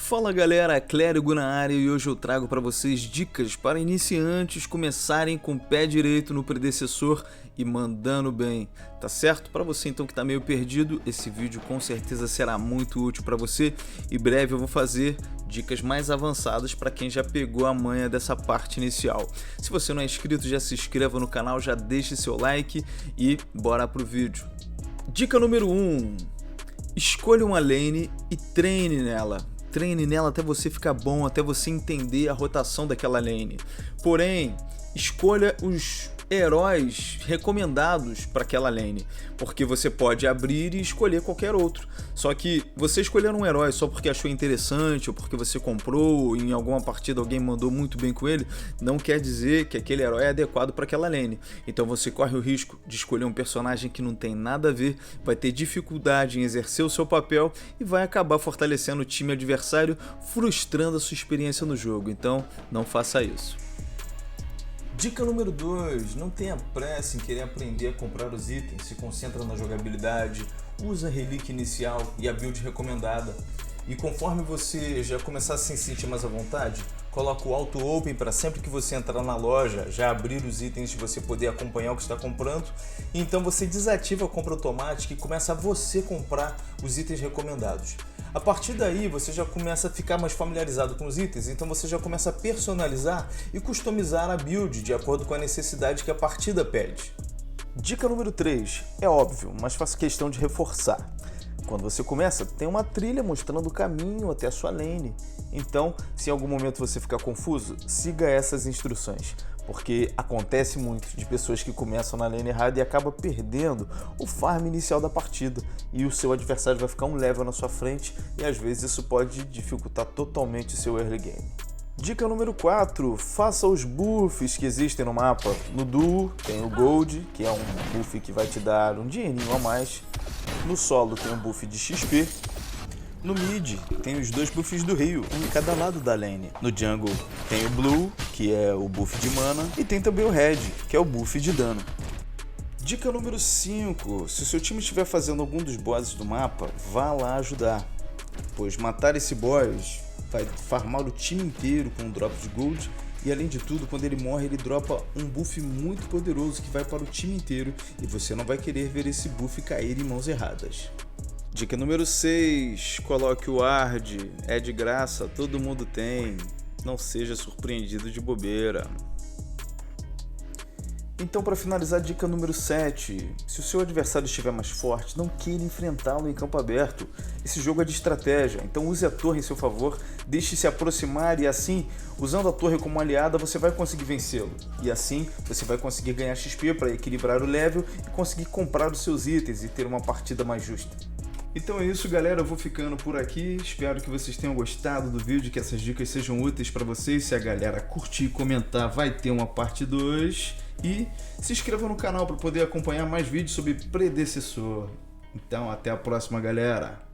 Fala galera, Clérigo na área e hoje eu trago para vocês dicas para iniciantes começarem com o pé direito no predecessor e mandando bem, tá certo? Para você então que tá meio perdido, esse vídeo com certeza será muito útil para você e breve eu vou fazer dicas mais avançadas para quem já pegou a manha dessa parte inicial. Se você não é inscrito, já se inscreva no canal, já deixe seu like e bora pro vídeo. Dica número 1: escolha uma lane e treine nela. Treine nela até você ficar bom, até você entender a rotação daquela lane. Porém, escolha os heróis recomendados para aquela lane, porque você pode abrir e escolher qualquer outro. Só que você escolher um herói só porque achou interessante ou porque você comprou ou em alguma partida alguém mandou muito bem com ele, não quer dizer que aquele herói é adequado para aquela lane. Então você corre o risco de escolher um personagem que não tem nada a ver, vai ter dificuldade em exercer o seu papel e vai acabar fortalecendo o time adversário, frustrando a sua experiência no jogo. Então não faça isso. Dica número 2, não tenha pressa em querer aprender a comprar os itens, se concentra na jogabilidade, usa a relíquia inicial e a build recomendada. E conforme você já começar a se sentir mais à vontade, coloca o Auto Open para sempre que você entrar na loja, já abrir os itens e você poder acompanhar o que está comprando. E então você desativa a compra automática e começa a você comprar os itens recomendados. A partir daí você já começa a ficar mais familiarizado com os itens, então você já começa a personalizar e customizar a build de acordo com a necessidade que a partida pede. Dica número 3, é óbvio, mas faço questão de reforçar. Quando você começa, tem uma trilha mostrando o caminho até a sua lane. Então, se em algum momento você ficar confuso, siga essas instruções, porque acontece muito de pessoas que começam na lane errada e acabam perdendo o farm inicial da partida e o seu adversário vai ficar um level na sua frente e às vezes isso pode dificultar totalmente o seu early game. Dica número 4, faça os buffs que existem no mapa. No duo tem o Gold, que é um buff que vai te dar um dinheirinho a mais. No solo tem um buff de XP. No mid tem os dois buffs do Rio, um em cada lado da lane. No jungle tem o Blue, que é o buff de mana, e tem também o Red, que é o buff de dano. Dica número 5, se o seu time estiver fazendo algum dos bosses do mapa, vá lá ajudar, pois matar esse boss vai farmar o time inteiro com um drop de gold e além de tudo, quando ele morre, ele dropa um buff muito poderoso que vai para o time inteiro e você não vai querer ver esse buff cair em mãos erradas. Dica número 6, coloque o Ward, é de graça, todo mundo tem, não seja surpreendido de bobeira. Então, para finalizar, dica número 7, se o seu adversário estiver mais forte, não queira enfrentá-lo em campo aberto. Esse jogo é de estratégia, então use a torre em seu favor, deixe se aproximar e assim, usando a torre como aliada, você vai conseguir vencê-lo. E assim, você vai conseguir ganhar XP para equilibrar o level e conseguir comprar os seus itens e ter uma partida mais justa. Então é isso galera, eu vou ficando por aqui, espero que vocês tenham gostado do vídeo, que essas dicas sejam úteis para vocês. Se a galera curtir e comentar, vai ter uma parte 2. E se inscreva no canal para poder acompanhar mais vídeos sobre predecessor. Então até a próxima galera!